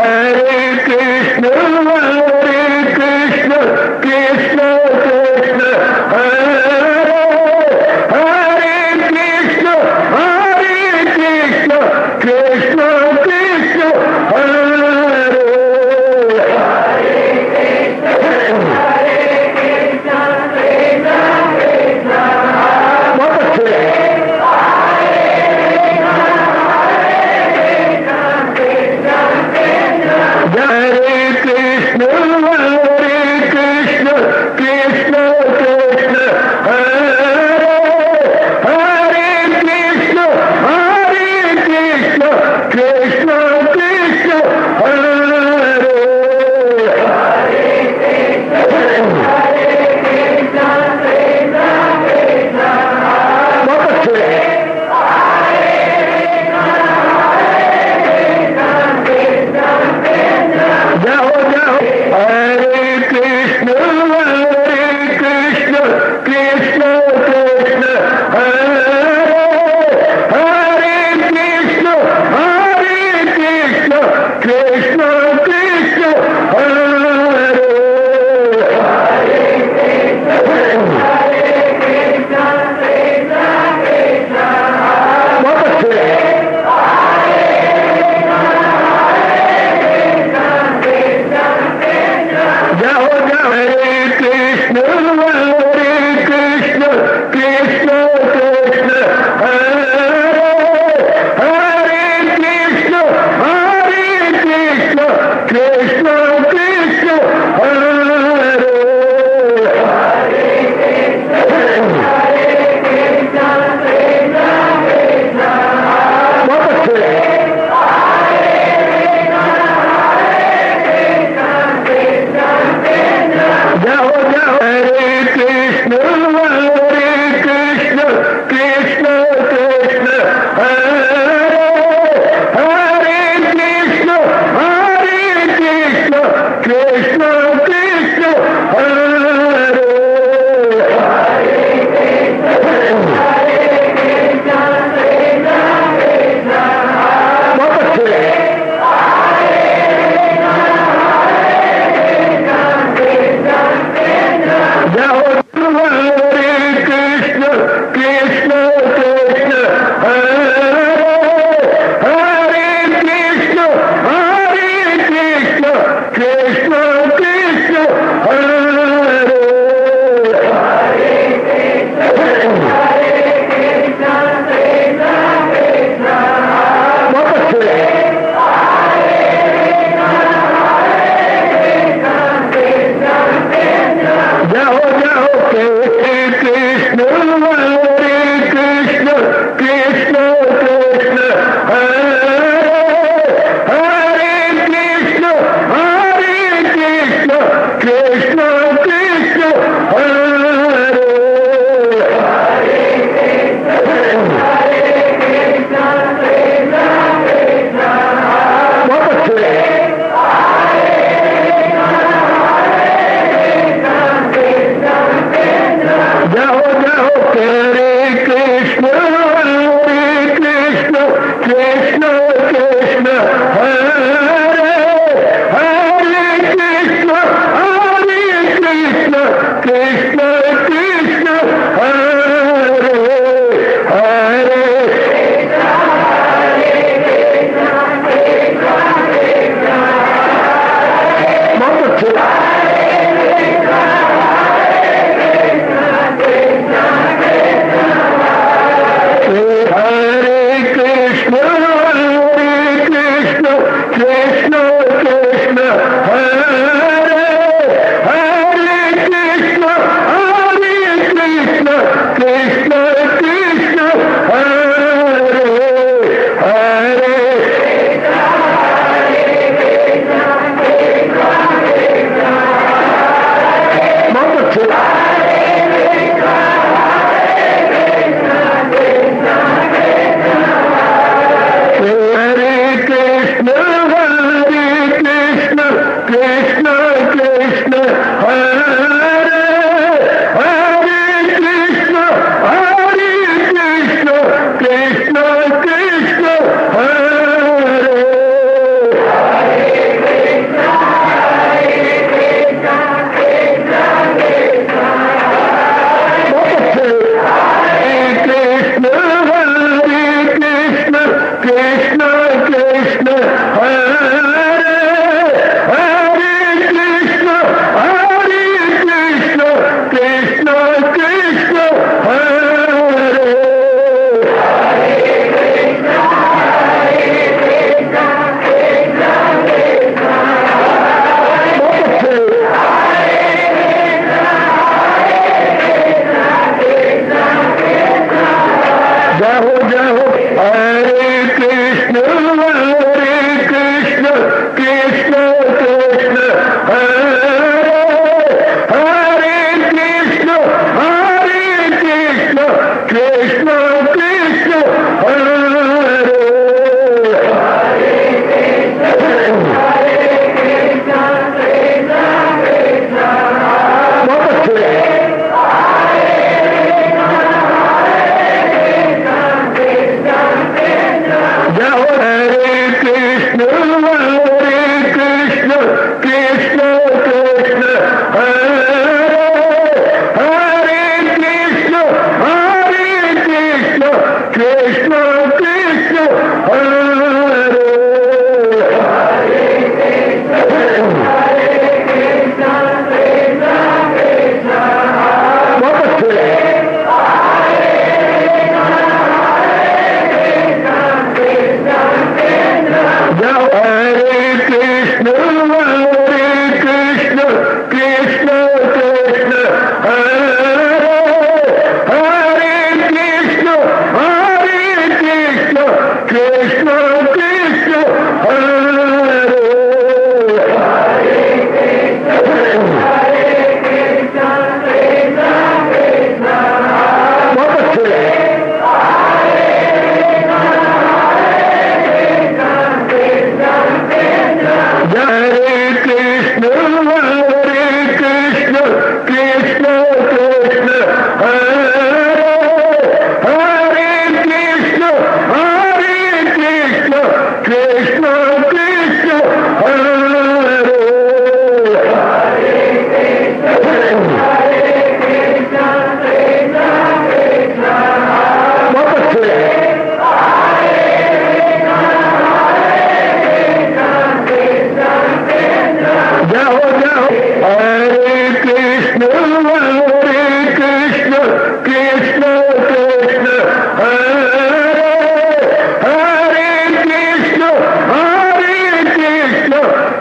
Hare Krishna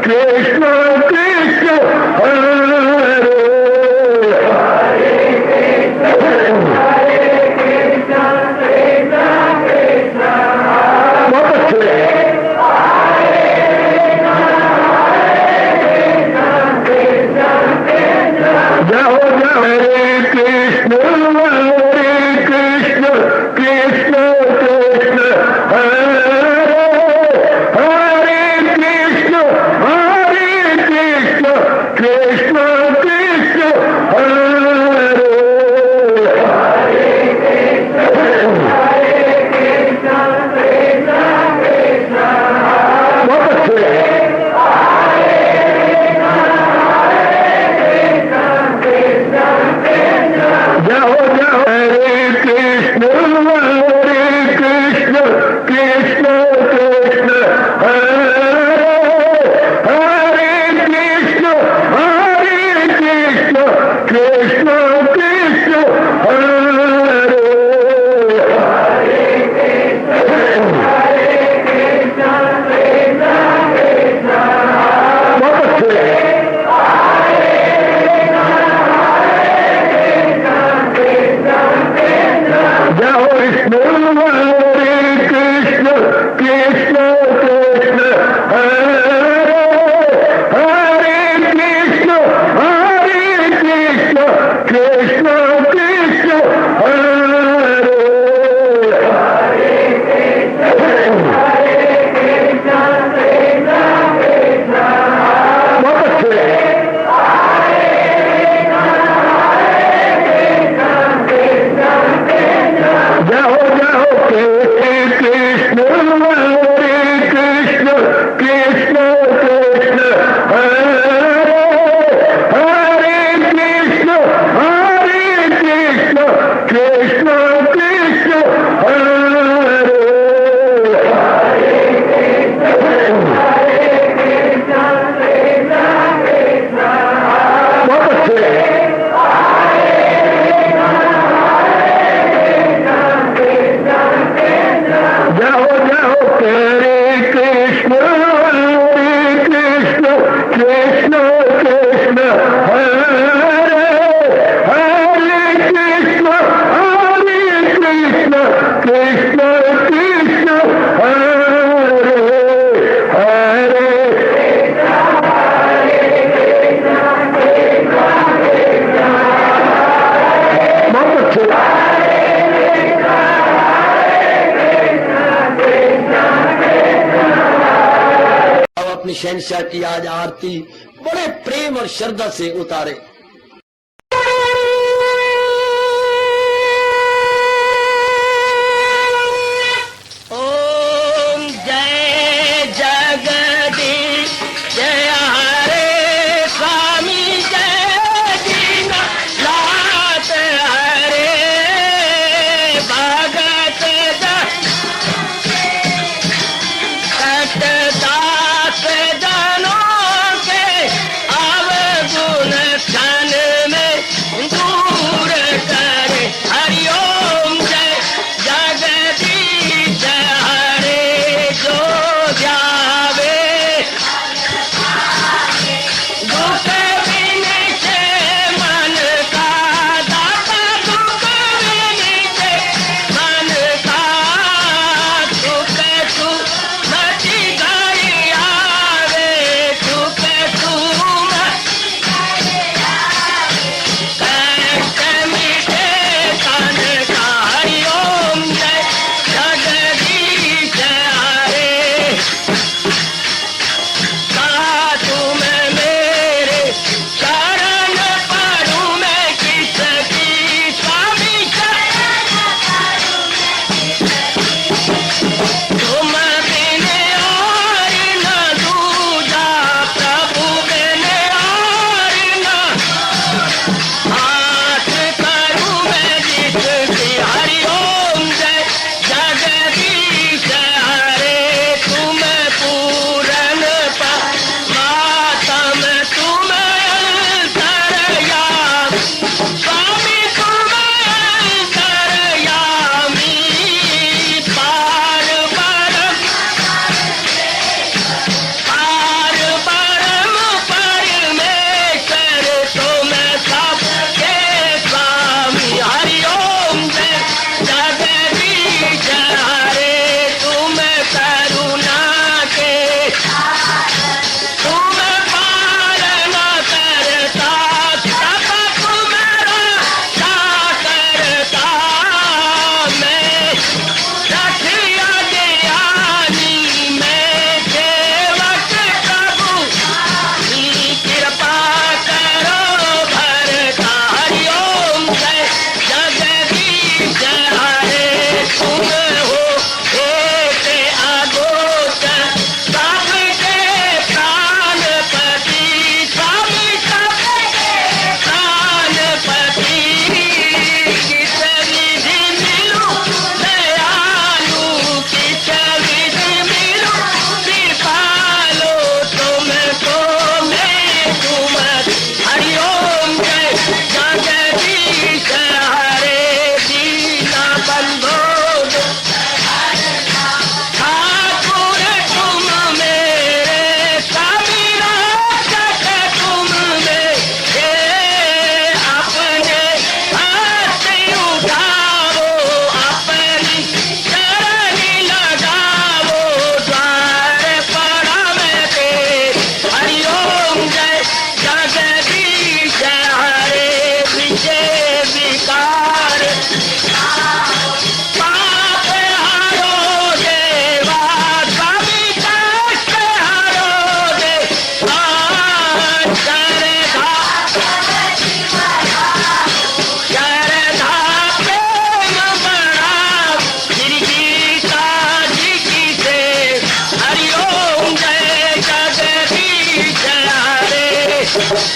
Krishna Krishna हरे जाओ जाओ हरे कृष्ण कृष्ण कृष्ण हरे हरे कृष्ण कृष्ण कृष्ण हरे बहुत अच्छे जाओ जाओ हरे कृष्ण कृष्ण कृष्ण हरे हरे कृष्ण कृष्ण कृष्ण हरे बहुत अच्छे जाओ विष्णु हरे कृष्ण कृष्ण हरे हरे कृष्ण कृष्ण कृष्ण हरे बहुत अच्छे जाओ जाओ कृष्ण हरे कृष्ण कृष्ण हरे हरे कृष्ण कृष्ण कृष्ण हरे बहुत अच्छे जाओ जाओ हरे कृष्ण कृष्ण हरे हरे कृष्ण कृष्ण कृष्ण हरे हरे बहुत अच्छे अपनी शहंशाह की आज आरती बड़े प्रेम और श्रद्धा से उतारे। ओम जय जगदीश जय हरे स्वामी जय दीनानाथ हरे भगत दास जनों के अवगुण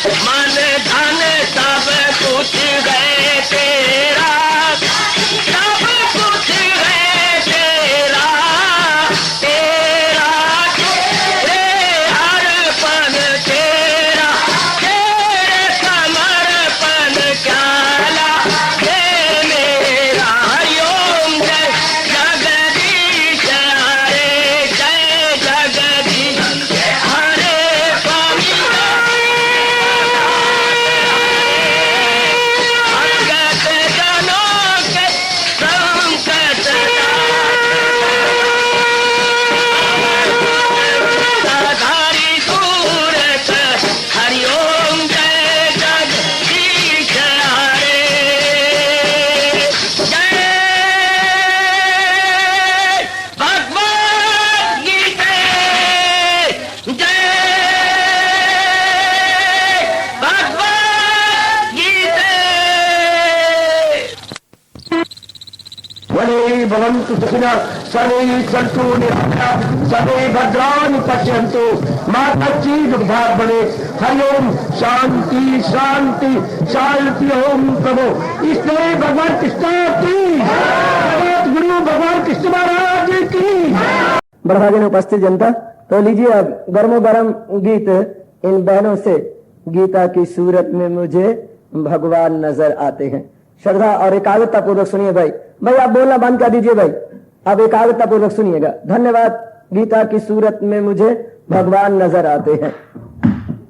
मन धन सब कुछ है तेरा, सब कुछ है तेरा, तेरा तेरे हर पल तेरा, तेरे समर्पण क्या लागे मेरा। हरिओम जय जगदीश हरे, जय जगदीश हरे स्वामी भगत जनों के संकट साधारी सूरत। हरिओम जय जगदीश हरे, जय भगवद गीता, जय भगवद गीता। वने भवन्तु सुखिनः सर्वे सन्तु निरामयाः सर्वे भद्राणि पश्यन्तु मा कश्चित् दुर्भाग् भवेत्। हरि ओम शांति शांति शांति। ओम प्रभु इसलिए भगवान कृष्ण की जगत गुरु भगवान कृष्ण महाराज की। बड़भागे उपस्थित जनता, तो लीजिए अब गर्मो गर्म गीत इन बहनों से। गीता की सूरत में मुझे भगवान नजर आते हैं। श्रद्धा और एकाग्रता पूर्वक सुनिए भाई। भाई आप बोलना बंद कर दीजिए भाई, अब एकाग्रता पूर्वक सुनिएगा। धन्यवाद। गीता की सूरत में मुझे भगवान नजर आते हैं।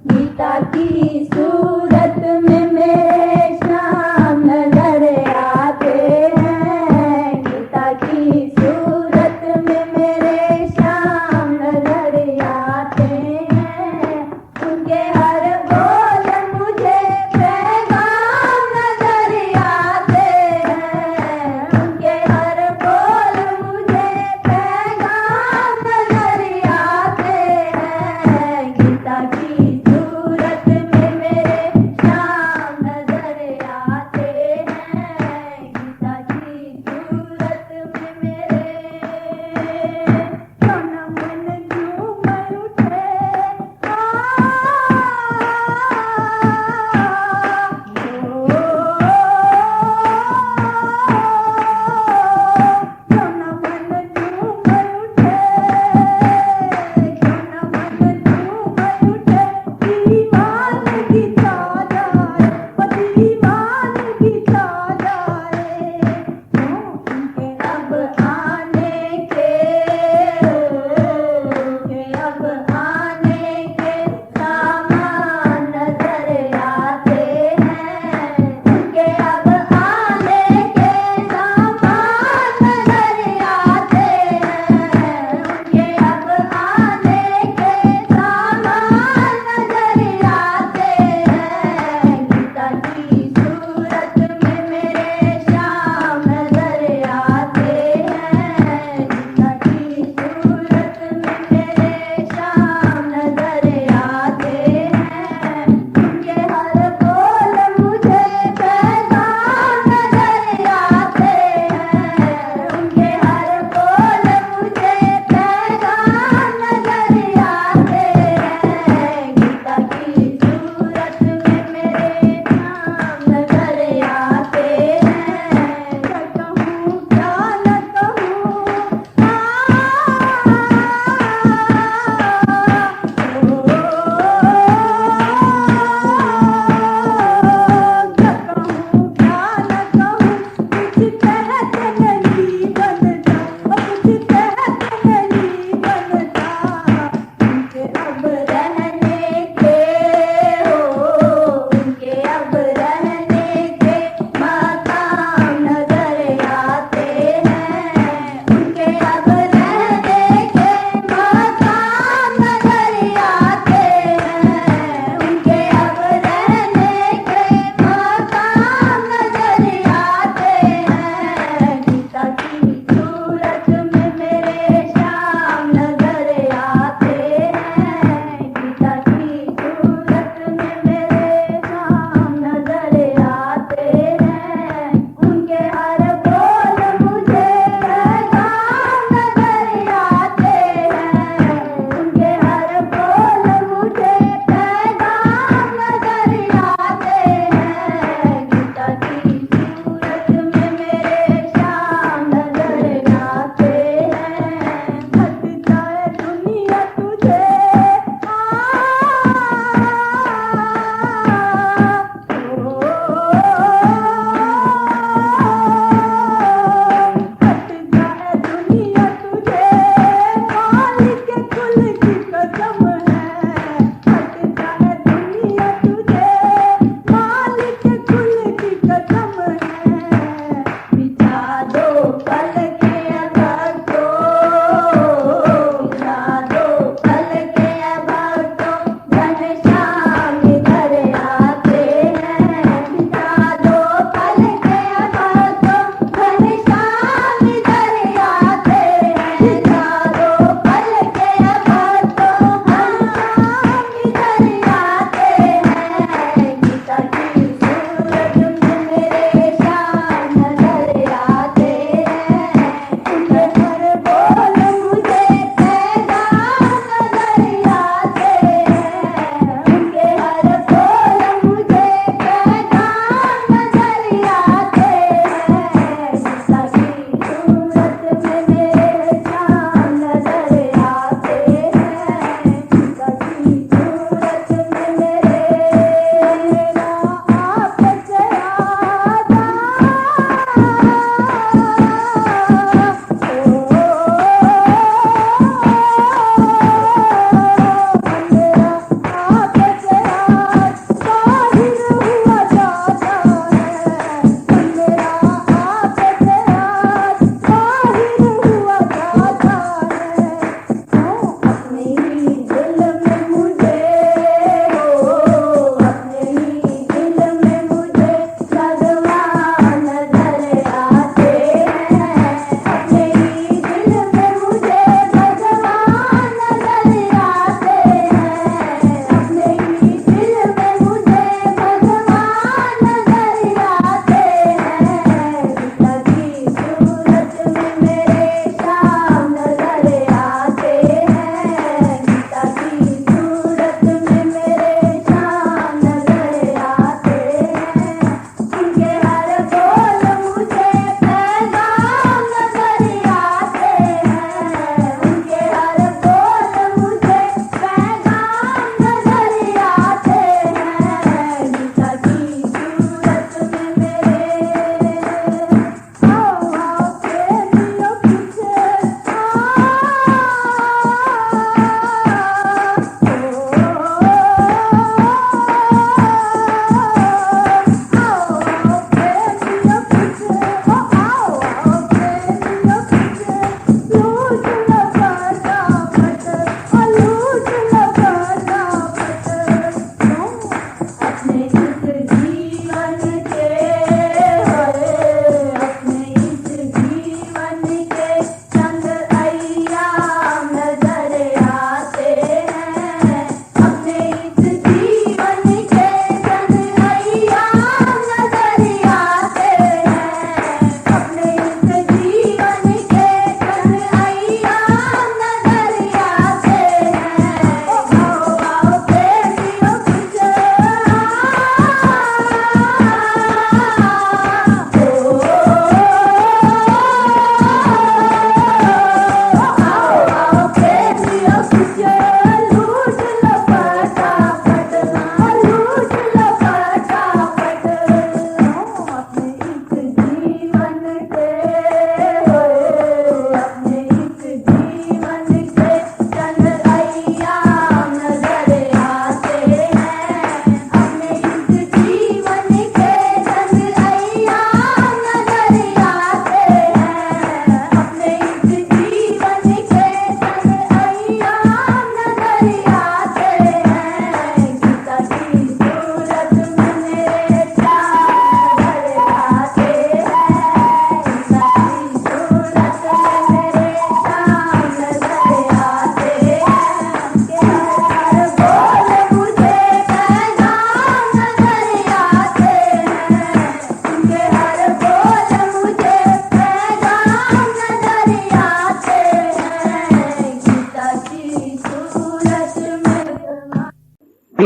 गीता की सूरत में मेरे श्याम नजर आते हैं। गीता की सूरत में मेरे श्याम नजर आते हैं। उनके हर बोल मुझे पैगाम नजर आते हैं। उनके हर बोल मुझे पैगाम नजर आते हैं। गीता की सूरत में मेरे श्याम नजर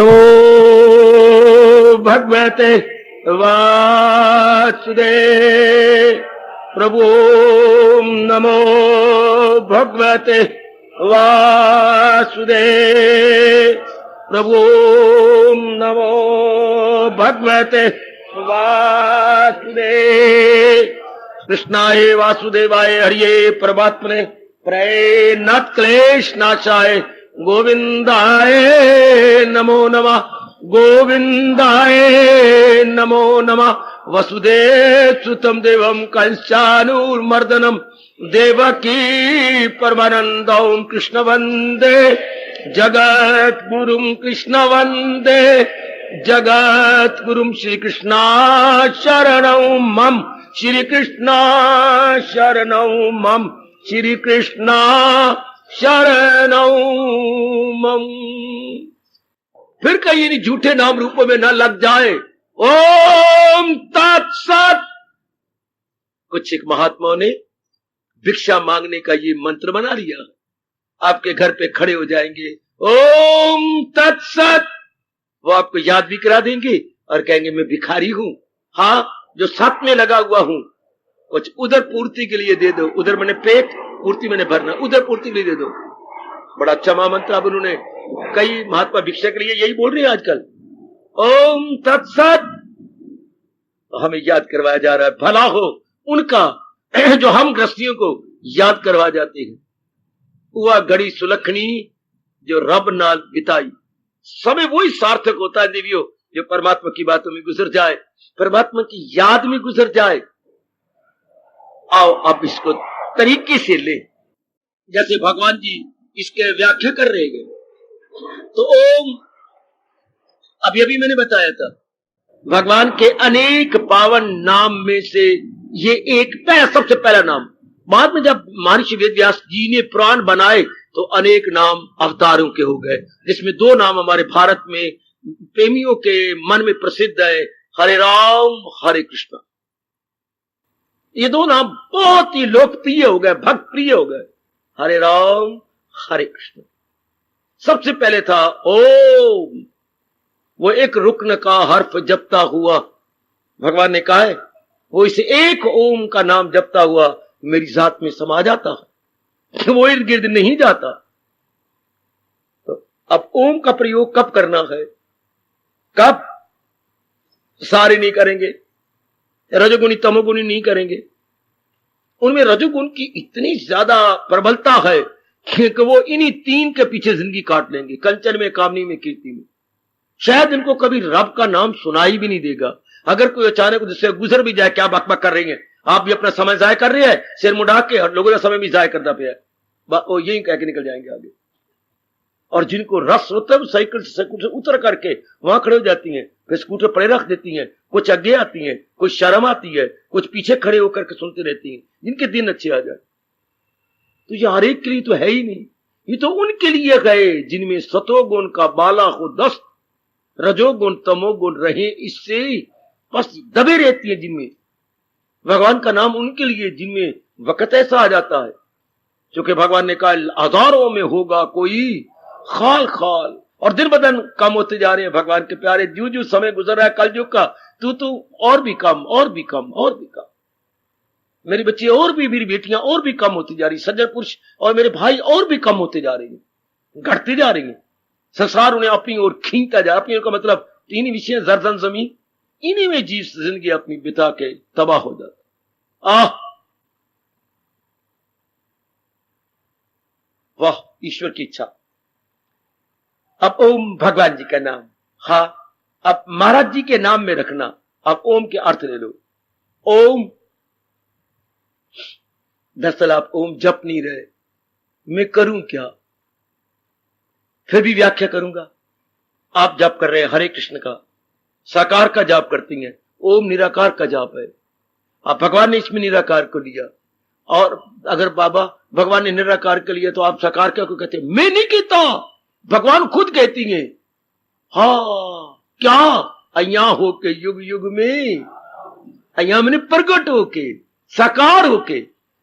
नमो भगवते वासुदेव प्रभु नमो भगवते वासुदेव प्रभु नमो भगवते वासुदेव कृष्णाय वासुदेवाय हरिये परमात्मने प्रेरणात् क्लेश नाशाय गोविंदाय नमो नमः गोविंदाय नमो नमः वसुदेव सुतम देवम कंसानुमर्दनम देवकी परमानंदम कृष्ण वंदे जगत गुरुम कृष्ण वंदे जगत गुरुम श्री कृष्णा शरणं मम श्री कृष्णा शरणं मम श्री कृष्णा शरणं मम। फिर कहीं इन झूठे नाम रूपों में न लग जाए। ओम तत्सत। कुछ एक महात्माओं ने भिक्षा मांगने का ये मंत्र बना लिया, आपके घर पे खड़े हो जाएंगे, ओम तत्सत। वो आपको याद भी करा देंगे और कहेंगे मैं भिखारी हूं, हाँ जो सत में लगा हुआ हूं, कुछ उधर पूर्ति के लिए दे दो। उधर मैंने पेट, पूर्ति मैंने भरना, उधर पूर्ति के लिए दे दो। बड़ा अच्छा महामंत्र। अब उन्होंने कई महात्मा भिक्षा के लिए यही बोल रहे हैं आजकल, ओम तत्सत। हमें याद करवाया जा रहा है, भला हो उनका जो हम गृहस्थियों को याद करवा जाते हैं। हुआ घड़ी सुलखनी जो रब नाल बिताई। समय वही सार्थक होता है देवियों जो परमात्मा की बातों में गुजर जाए, परमात्मा की याद में गुजर जाए। आओ अब इसको तरीके से ले, जैसे भगवान जी इसके व्याख्या कर रहे हैं। तो ओम, अभी मैंने बताया था, भगवान के अनेक पावन नाम में से ये एक सबसे पहला नाम। बाद में जब महर्षि वेदव्यास जी ने पुराण बनाए तो अनेक नाम अवतारों के हो गए, जिसमें दो नाम हमारे भारत में प्रेमियों के मन में प्रसिद्ध है, हरे राम हरे कृष्ण। ये दो नाम बहुत ही लोकप्रिय हो गए, भक्त प्रिय हो गए, हरे राम हरे कृष्ण। सबसे पहले था ओम, वो एक रुकन का हर्फ जपता हुआ, भगवान ने कहा है वो इसे एक ओम का नाम जपता हुआ मेरी जात में समा जाता है, वो इर्द गिर्द नहीं जाता। तो अब ओम का प्रयोग कब करना है, कब? सारे नहीं करेंगे, रजोगुणी तमोगुणी नहीं करेंगे। उनमें रजोगुण की इतनी ज्यादा प्रबलता है कि वो इन्हीं तीन के पीछे जिंदगी काट लेंगे, कंचन में, कामनी में, कीर्ति में। शायद इनको कभी रब का नाम सुनाई भी नहीं देगा। अगर कोई अचानक जिससे गुजर भी जाए, क्या बकबक कर रही है, आप भी अपना समय जाया कर रहे हैं, सिर मुंडा के, और लोगों का समय भी जाया करता पे है, वो यही कह के निकल जाएंगे आगे। और जिनको रस होता है वो साइकिल से उतर करके वहां खड़े हो जाती हैं, फिर स्कूटर पड़े रख देती हैं, कुछ आगे आती हैं, कुछ शर्म आती है, कुछ पीछे खड़े होकर के सुनते रहती हैं, जिनके दिन अच्छे आ जाए। तो ये हर एक के लिए तो है ही नहीं, ये तो उनके लिए गए जिनमें सतोगुण का बाला हो दस्त, रजोगुण तमोगुण रहे इससे बस दबे रहती है, जिनमें भगवान का नाम उनके लिए जिनमें वक्त ऐसा आ जाता है। क्योंकि भगवान ने कहा हजारों में होगा कोई खाल खाल, और दिन ब दिन कम होते जा रहे हैं भगवान के प्यारे। जो जो समय गुजर रहा है कलयुग का, तू और भी कम, और भी कम, और भी कम। मेरी बच्ची और भी, मेरी बेटियां और भी कम होती जा रही, सज्जन पुरुष और मेरे भाई और भी कम होते जा रहे हैं, घटते जा रहे हैं। संसार उन्हें अपनी ओर खींचता जा, अपनी ओर का मतलब तीन विषय जरदन जमीन, इन्हीं में जी जिंदगी अपनी बिता के तबाह हो जाता। वाह ईश्वर की इच्छा। अब ओम भगवान जी का नाम, हाँ अब महाराज जी के नाम में रखना। अब ओम के अर्थ ले लो। ओम, दरअसल आप ओम जप नहीं रहे, मैं करूं क्या? फिर भी व्याख्या करूंगा। आप जाप कर रहे हैं हरे कृष्ण का, साकार का जाप करती हैं, ओम निराकार का जाप है। आप भगवान ने इसमें निराकार को लिया, और अगर बाबा भगवान ने निराकार के लिए तो आप साकार क्या को कहते हैं? मैं नहीं कहता, भगवान खुद कहती हैं। हाँ क्या? अया होके युग युग में, अया मैंने प्रगट होके, साकार होके।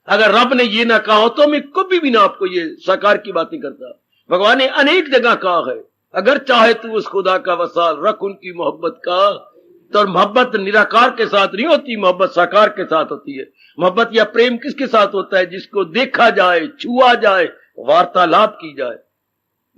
अगर रब ने ये ना कहा तो मैं कभी भी ना आपको ये साकार की बात नहीं करता। भगवान ने अनेक जगह कहा है, अगर चाहे तू उस खुदा का वसाल रख उनकी मोहब्बत का। तो मोहब्बत निराकार के साथ नहीं होती, मोहब्बत साकार के साथ होती है। मोहब्बत या प्रेम किसके साथ होता है? जिसको देखा जाए, छुआ जाए, वार्तालाप की जाए।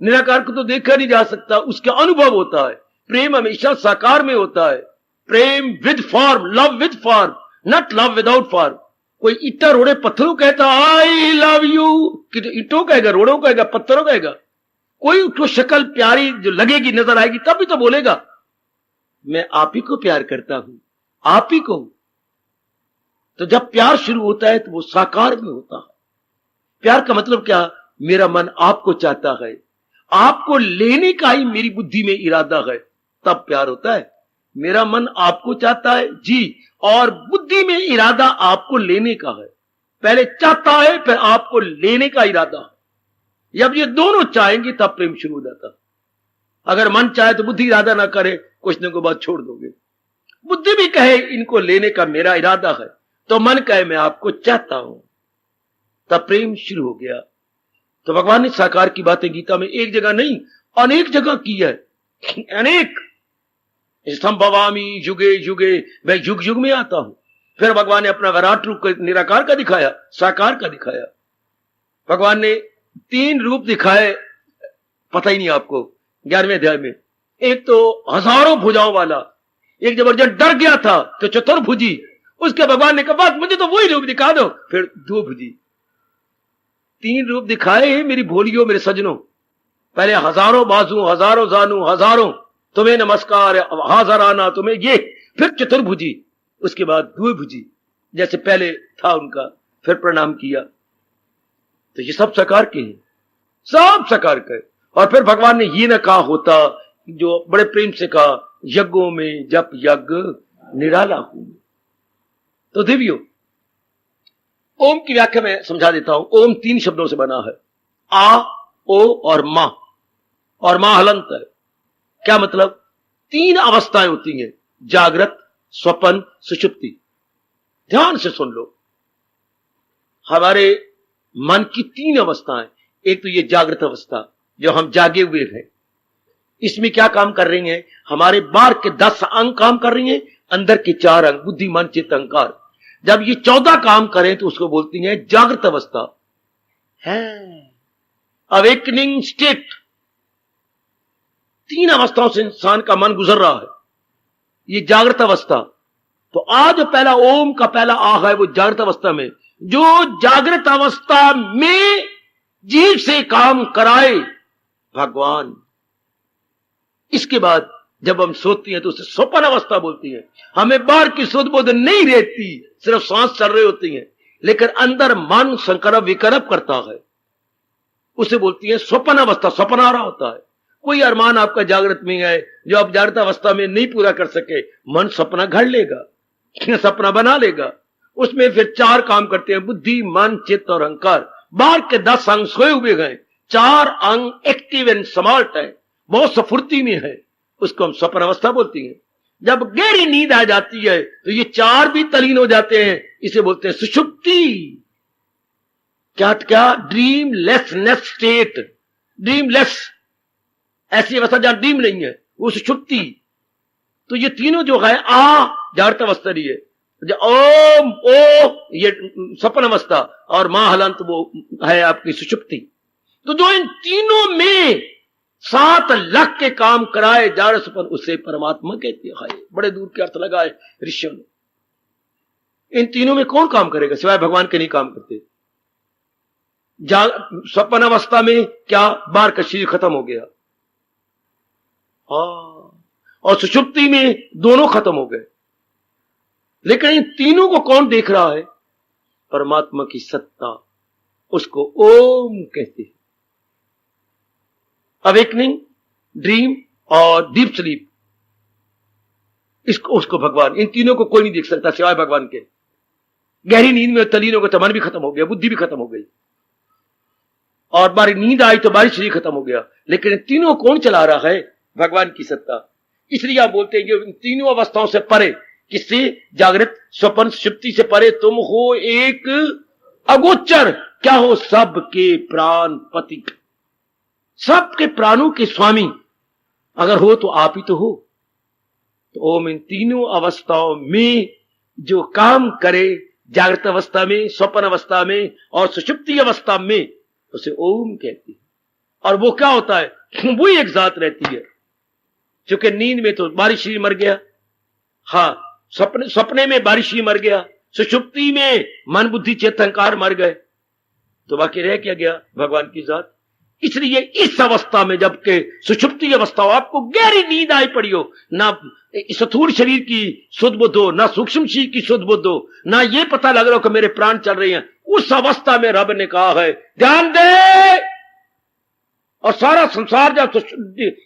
निराकार को तो देखा नहीं जा सकता, उसका अनुभव होता है। प्रेम हमेशा साकार में होता है। प्रेम with form, love with form, not love without form. कोई ईटा रोड़े पत्थरों कहता आई लव यू, कि ईटों कहेगा, रोड़ों कहेगा, पत्थरों कहेगा? कोई उसको शक्ल प्यारी जो लगेगी, नजर आएगी, तभी तो बोलेगा मैं आप ही को प्यार करता हूं, आप ही को। तो जब प्यार शुरू होता है तो वो साकार में होता है। प्यार का मतलब क्या? मेरा मन आपको चाहता है, आपको लेने का ही मेरी बुद्धि में इरादा है, तब प्यार होता है। मेरा मन आपको चाहता है जी, और बुद्धि में इरादा आपको लेने का है। पहले चाहता है, फिर आपको लेने का इरादा है। जब ये दोनों चाहेंगे तब प्रेम शुरू हो जाता है। अगर मन चाहे तो बुद्धि इरादा ना करे, कुछ दिन के बाद छोड़ दोगे। बुद्धि भी कहे इनको लेने का मेरा इरादा है, तो मन कहे मैं आपको चाहता हूं, तब प्रेम शुरू हो गया। तो भगवान ने साकार की बातें गीता में एक जगह नहीं, अनेक जगह की है। अनेक संभवामी युगे युगे, मैं युग युग में आता हूं। फिर भगवान ने अपना विराट रूप निराकार का दिखाया, साकार का दिखाया। भगवान ने 3 रूप दिखाए, पता ही नहीं आपको, 11वें अध्याय में। एक तो हजारों भुजाओं वाला, एक जबरदस्त डर गया था तो चतुर्भुजी। उसके भगवान ने कहा मुझे तो वही रूप दिखा दो, फिर 2 भुजी। 3 रूप दिखाए हैं मेरी भोलियों, मेरे सजनों। पहले हजारों बाजू, हजारों जानू, हजारों तुम्हें नमस्कार, हाजराना तुम्हें ये, फिर चतुर्भुजी, उसके बाद 2 भुजी, जैसे पहले था उनका, फिर प्रणाम किया। तो ये सब साकार के हैं, सब साकार के। और फिर भगवान ने ये ना कहा होता, जो बड़े प्रेम से कहा, यज्ञों में जप यज्ञ निराला हूं। तो देवियों, ओम की व्याख्या मैं समझा देता हूं। ओम 3 शब्दों से बना है, आ, ओ और मां, और मां हलंत है। क्या मतलब? 3 अवस्थाएं होती हैं, जागृत, स्वप्न, सुषुप्ति। ध्यान से सुन लो, हमारे मन की 3 अवस्थाएं। एक तो ये जागृत अवस्था, जो हम जागे हुए हैं। इसमें क्या काम कर रही हैं? हमारे बाहर के 10 अंग काम कर रही हैं, अंदर के 4 अंग, बुद्धि, मन, चित्त, अहंकार। जब ये 14 काम करें तो उसको बोलती हैं जागृत अवस्था है, अवेकनिंग स्टेट। 3 अवस्थाओं से इंसान का मन गुजर रहा है, ये जागृत अवस्था। तो आज पहला ओम का पहला आ है, वो जागृत अवस्था में। जो जागृत अवस्था में जीव से काम कराए भगवान। इसके बाद जब हम सोती हैं तो उसे स्वप्न अवस्था बोलती है। हमें बाहर की सुध बोध नहीं रहती, सिर्फ सांस चल रही होती है, लेकिन अंदर मन संकल्प विकल्प करता है, उसे बोलती है स्वप्न अवस्था। स्वप्न आ रहा होता है, कोई अरमान आपका जागृत में है जो आप जागृत अवस्था में नहीं पूरा कर सके, मन सपना घड़ लेगा, सपना बना लेगा। उसमें फिर 4 काम करते हैं, बुद्धि, मन, चित्त और अहंकार। बाहर के 10 अंग सोए हुए गए, 4 अंग एक्टिव एंड स्मार्ट है, बहुत स्फूर्ति में है, उसको हम स्वप्न अवस्था बोलती हैं। जब गहरी नींद आ जाती है तो ये 4 भी तलीन हो जाते हैं, इसे बोलते हैं सुषुप्ति। क्या क्या? ड्रीमलेसनेस स्टेट, ड्रीमलेस, ऐसी अवस्था जहां ड्रीम नहीं है, वो सुषुप्ति। तो ये तीनों जो है, आ जागृत अवस्था रही है, ओम ओ ये स्वप्न अवस्था, और मां हलंत वो है आपकी सुषुप्ति। तो जो इन तीनों में 7 लाख के काम कराए जागृत स्वप्न, उसे परमात्मा कहते हैं। बड़े दूर के अर्थ लगाए ऋषियों ने। इन तीनों में कौन काम करेगा? सिवाय भगवान के नहीं काम करते। स्वप्न अवस्था में क्या? बाहर का शरीर खत्म हो गया, और सुषुप्ति में दोनों खत्म हो गए। लेकिन इन तीनों को कौन देख रहा है? परमात्मा की सत्ता, उसको ओम कहते हैं। अवेकनिंग, ड्रीम और डीप स्लीप, इसको उसको भगवान, इन तीनों को कोई नहीं देख सकता सिवाय भगवान के। गहरी नींद में तलीनों का मन भी खत्म हो गया, बुद्धि भी खत्म हो गई, और बारी नींद आई तो बारी शरीर खत्म हो गया। लेकिन तीनों कौन चला रहा है? भगवान की सत्ता। इसलिए आप बोलते हैं कि तीनों अवस्थाओं से परे, किससे? जागृत, स्वप्न, सुषुप्ति से परे तुम हो एक अगोचर। क्या हो? सबके प्राण पति, सबके प्राणों के स्वामी। अगर हो तो आप ही तो हो। तो ओम इन तीनों अवस्थाओं में जो काम करे, जागृत अवस्था में, स्वप्न अवस्था में और सुषुप्ति अवस्था में, उसे ओम कहती है। और वो क्या होता है? वो एक जात रहती है। क्योंकि नींद में तो बारिश ही मर गया, हाँ, सपने में बारिश ही मर गया, सुषुप्ति में मन बुद्धि चेतनकार मर गए, तो बाकी रह क्या गया? भगवान की जात। इसलिए इस अवस्था में, जबकि सुषुप्ति अवस्था हो, आपको गहरी नींद आई पड़ी हो, ना स्थूल शरीर की शुद्ध बुद्ध हो, ना सूक्ष्म शरीर की शुद्ध बुद्ध हो, ना ये पता लग रहा हो कि मेरे प्राण चल रहे हैं, उस अवस्था में रब ने कहा है ध्यान दे। और सारा संसार जब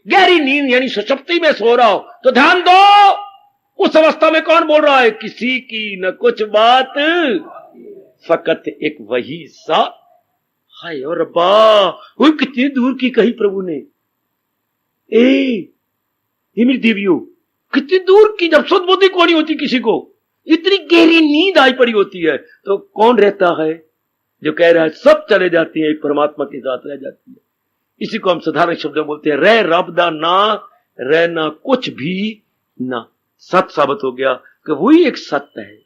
गहरी नींद यानी सुषुप्ति में सो रहा हो तो ध्यान दो। उस अवस्था में कौन बोल रहा है? किसी की न कुछ बात, फकत एक वही सा। हाय और रब्बा, वो कितनी दूर की कही प्रभु ने। ये मेरी देवियों, कितनी दूर की, जब शुद्ध बुद्धि कौन होती किसी को, इतनी गहरी नींद आई पड़ी होती है, तो कौन रहता है जो कह रहा है सब चले जाती है, एक परमात्मा की जात रह जाती है। इसी को हम साधारण शब्द में बोलते हैं रह रब दा ना, रहना कुछ भी ना। सत साबित हो गया कि वही एक सत्य है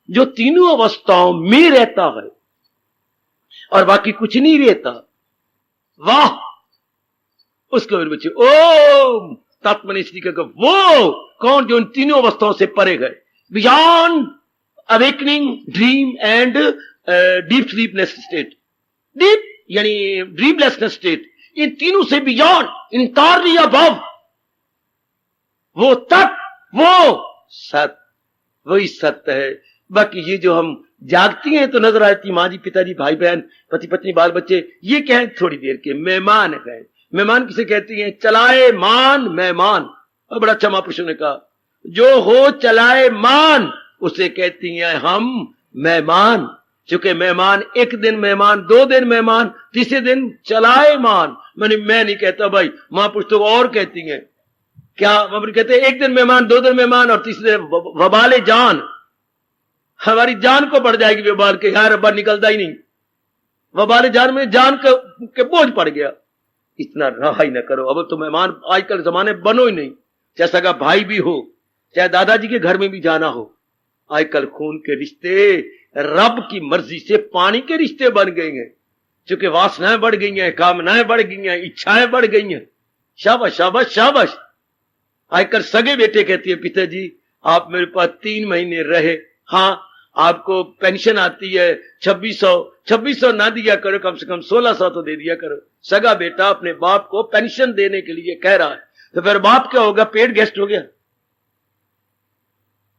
जो तीनों अवस्थाओं में रहता है और बाकी कुछ नहीं रहता। वाह, उसके मेरे बच्चे ओम तत्मनिश्री का वो कौन जो इन तीनों अवस्थाओं से परे गए, beyond awakening, dream and deep sleepiness state. Deep यानी ड्रीमलेसनेस स्टेट, इन तीनों से बियॉन्ड, इंटायरली अबव, वो तत्व, वो सत्य, वही सत्य है। बाकी ये जो हम जागती हैं तो नजर आती माँ जी, पिताजी, भाई बहन, पति पत्नी, बाल बच्चे, ये क्या है? थोड़ी देर के मेहमान है। मेहमान किसे कहती हैं? चलाए मान मेहमान। और बड़ा अच्छा महापुरुषों ने कहा, जो हो चलाए मान उसे कहती हैं हम मेहमान। चूंकि मेहमान एक दिन मेहमान, 2 दिन मेहमान, तीसरे दिन चलाए मान। मैं नहीं कहता भाई, महापुरुष तो और कहती हैं। क्या महापुरुष कहते हैं? एक दिन मेहमान, 2 दिन मेहमान और तीसरे दिन वबाले जान। हमारी जान को बढ़ जाएगी वबाल के, यार रब्बा निकलता ही नहीं। वबाले जान में जान के बोझ पड़ गया। इतना रहा ही ना करो। अब तो मेहमान आजकल जमाने बनो ही नहीं, चाहे सगा भाई भी हो, चाहे दादाजी के घर में भी जाना हो। आजकल खून के रिश्ते रब की मर्जी से पानी के रिश्ते बन गए हैं, क्योंकि वासनाएं बढ़ गई हैं, कामनाएं बढ़ गई हैं, इच्छाएं बढ़ गई हैं। शाबाश शाबाश शाबाश। आजकल सगे बेटे कहती है, पिताजी आप मेरे पास 3 महीने रहे, हाँ आपको पेंशन आती है 2600 ना दिया करो, कम से कम 1600 तो दे दिया करो। सगा बेटा अपने बाप को पेंशन देने के लिए कह रहा है, तो फिर बाप क्या होगा? पेड गेस्ट हो गया।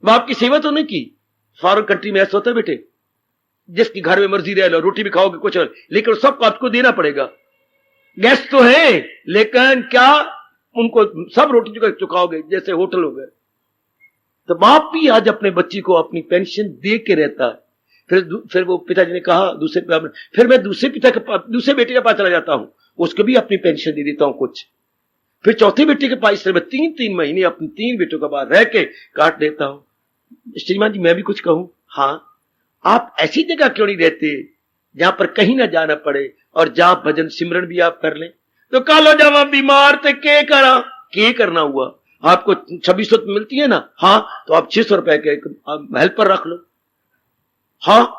बाप की सेवा तो नहीं की। फॉरेन कंट्री में ऐसा होता है बेटे, जिसकी घर में मर्जी रह लो, रोटी भी खाओगे कुछ और, लेकिन सबको आपको देना पड़ेगा। गेस्ट तो है लेकिन क्या उनको सब रोटी चुकाओगे जैसे होटल हो गए। तो बाप भी आज अपने बच्ची को अपनी पेंशन दे के रहता है। फिर वो पिताजी ने कहा फिर मैं दूसरे बेटे के पास चला जाता हूं, उसको भी अपनी पेंशन दे देता हूं कुछ। फिर चौथे बेटे के पास मैं 3 महीने अपने 3 बेटों के बाद रह के काट देता हूं। श्रीमान जी मैं भी कुछ कहूं? हाँ, आप ऐसी जगह क्यों नहीं रहते जहां पर कहीं ना जाना पड़े और जहां भजन सिमरन भी आप कर लें? तो कल जब आप बीमार थे के करना हुआ, आपको 2600 मिलती है ना, हाँ तो आप 600 रुपए के हेल्पर रख लो। हाँ,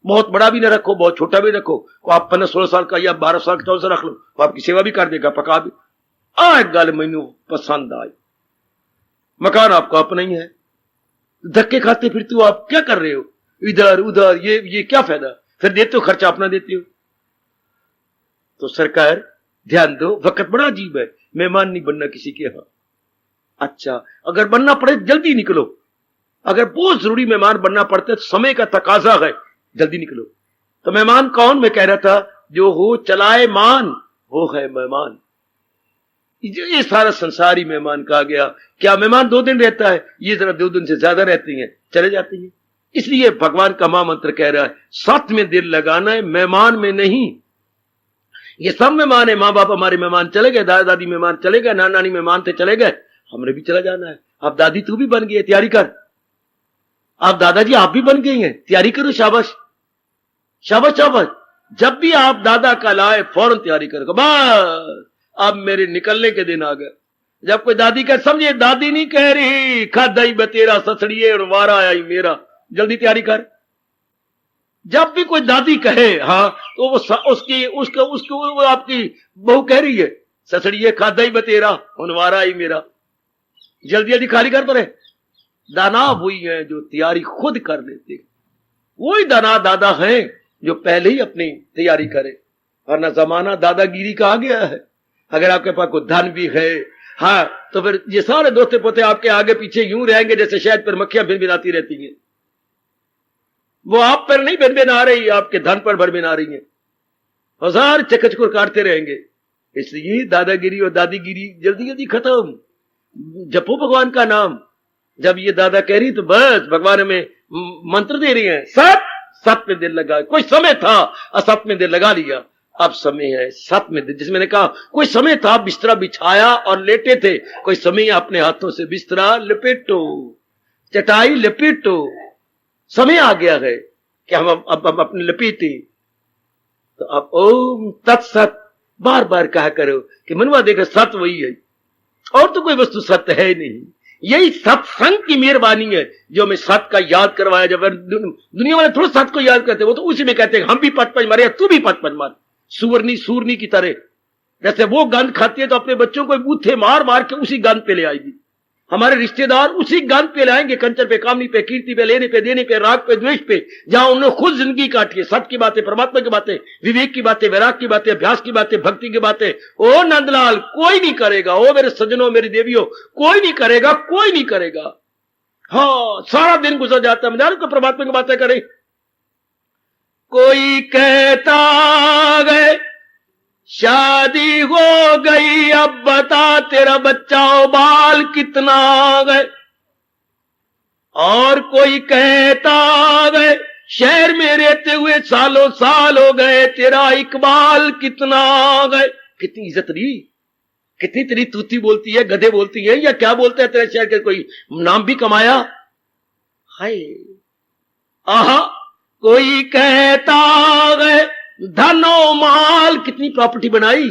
बहुत बड़ा भी ना रखो, बहुत छोटा भी रखो, को आप 15-16 साल का या 12 साल का रख लो, तो आपकी सेवा भी कर देगा, पका भी। एक गल मैनू पसंद आई, मकान आपका अपना ही है, धक्के खाते फिरते हो, आप क्या कर रहे हो इधर उधर, ये क्या फायदा? फिर देते हो, खर्चा अपना देते हो। तो सरकार ध्यान दो, वक्त बड़ा अजीब है, मेहमान नहीं बनना किसी के यहां। अच्छा, अगर बनना पड़े जल्दी निकलो, अगर बहुत जरूरी मेहमान बनना पड़ता है तो समय का तकाजा है, जल्दी निकलो। तो मेहमान कौन? मैं कह रहा था जो हो चलाए मान, वो है मेहमान। ये सारा संसार ही मेहमान कहा गया। क्या मेहमान 2 दिन रहता है? ये जरा 2 दिन से ज्यादा रहती हैं, चले जाती हैं। इसलिए भगवान का महामंत्र कह रहा है, साथ में दिल लगाना है, मेहमान में नहीं। ये सब मेहमान है, माँ बाप हमारे मेहमान चले गए, दादा दादी मेहमान चले गए, नाना नानी मेहमान थे चले गए, हमने भी चला जाना है। अब दादी तू भी बन गई है, तैयारी कर। आप दादाजी आप भी बन गई हैं, तैयारी करो। शाबाश शाबाश शाबाश। जब भी आप दादा का लाए फौरन तैयारी करो, बस अब मेरे निकलने के दिन आ गए। जब कोई दादी कह, समझिए दादी नहीं कह रही खादा ही बतेरा ससड़िए और वारा आया ही मेरा, जल्दी तैयारी कर। जब भी कोई दादी कहे हाँ तो वो उसकी वो आपकी बहू कह रही है ससड़िए खादा ही बतेरा और वारा ही मेरा, जल्दी जल्दी खाली कर पड़े। दाना वही है जो तैयारी खुद कर लेते, वही दाना दादा है जो पहले ही अपनी तैयारी करे। और ना जमाना दादागिरी का आ गया है। अगर आपके पास कोई धन भी है हाँ तो फिर ये सारे दोस्ते पोते आपके आगे पीछे यूं रहेंगे जैसे शहद पर मक्खियां भिनभिनाती रहती हैं। वो आप पर नहीं भिनभिना रही, आपके धन पर भिनभिना रही है। हजार चकचकुर काटते रहेंगे। इसलिए दादागिरी और दादीगिरी जल्दी जल्दी खत्म। जपो भगवान का नाम। जब ये दादा कह रही तो बस भगवान में मंत्र दे रही है, सत में दिल लगा। कोई समय था असत में दिल लगा लिया, अब समय है सत में दिल। जिसमें मैंने कहा कोई समय था बिस्तरा बिछाया और लेटे थे, कोई समय अपने हाथों से बिस्तरा लपेटो, चटाई लपेटो। समय आ गया है कि हम अब अपने लपेटे। तो अब ओम तत्सत बार बार कहा करो कि मनवा देखो सत्य वही है और तो कोई वस्तु सत्य है नहीं। यही सत्संग की मेहरबानी है जो हमें सत्य का याद करवाया। जब दुनिया वाले थोड़ा सत्य को याद करते, वो तो उसी में कहते हैं हम भी पच पच मारे, तू भी पच पच मार, सूरनी की तरह। जैसे वो गंद खाती है तो अपने बच्चों को बूथे मार मार के उसी गंद पे ले आएगी। हमारे रिश्तेदार उसी गंद पे लाएंगे, कंचर पे, कामनी पे, कीर्ति पे, लेने पे, देने पे, राग पे, द्वेष पे, जहां उन्होंने खुद जिंदगी काटी है। सत्य की बातें, परमात्मा की बातें, विवेक की बातें, वैराग की बातें, अभ्यास की बातें, भक्ति की बातें। ओ नंदलाल कोई नहीं करेगा, ओ मेरे सज्जनों मेरी देवियों कोई नहीं करेगा, कोई नहीं करेगा। हाँ सारा दिन गुजर जाता है मजा को परमात्मा की बातें करें। कोई कहता गए शादी हो गई, अब बता तेरा बच्चा बाल कितना गए। और कोई कहता गए शहर में रहते हुए सालों साल हो गए, तेरा इकबाल कितना गए। कितनी इज्जत रही, कितनी तेरी तूती बोलती है, गधे बोलती है या क्या बोलते हैं तेरे शहर के, कोई नाम भी कमाया। हाय आहा कोई कहता गए धनो माल, कितनी प्रॉपर्टी बनाई,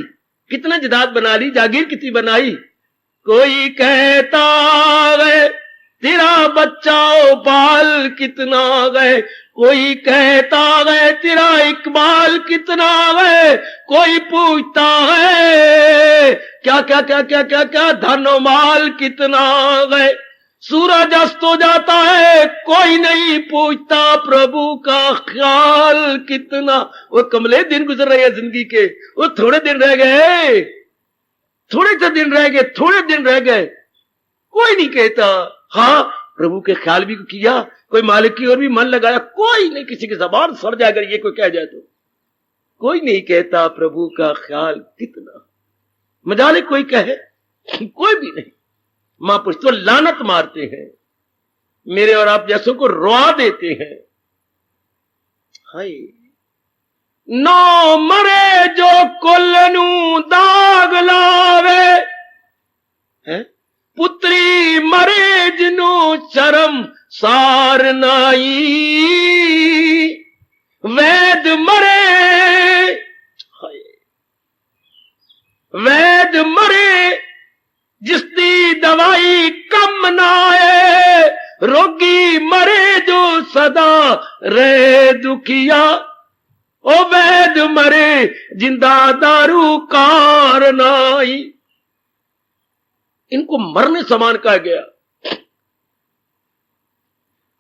कितना जायदाद बना ली, जागीर कितनी बनाई। कोई कहता गए तेरा बच्चा बाल कितना गए, कोई कहता गए तेरा इकबाल कितना गए। कोई पूछता है क्या क्या क्या क्या क्या क्या धनो माल कितना गए। सूरज अस्त हो जाता है, कोई नहीं पूछता प्रभु का ख्याल कितना। वो कमले दिन गुजर रहे हैं जिंदगी के, वो थोड़े दिन रह गए, थोड़े से दिन रह गए, थोड़े दिन रह गए, कोई नहीं कहता। हाँ प्रभु के ख्याल भी किया, कोई मालिक की ओर भी मन लगाया, कोई नहीं। किसी की जबान सड़ जाए अगर ये कोई कह जाए तो, कोई नहीं कहता प्रभु का ख्याल कितना। मजाले कोई कहे, कोई भी नहीं। महापुरुष तो लानत मारते हैं, मेरे और आप जैसों को रोआ देते हैं। हाय नो मरे जो कुलनू दाग लावे है, पुत्री मरे जिनु चरम सार नाई। वैद मरे, वैद मरे जिसकी दवाई कम ना आए, रोगी मरे जो सदा रे दुखिया। ओ वैद मरे जिंदा दारू कार नाई। इनको मरने समान कहा गया।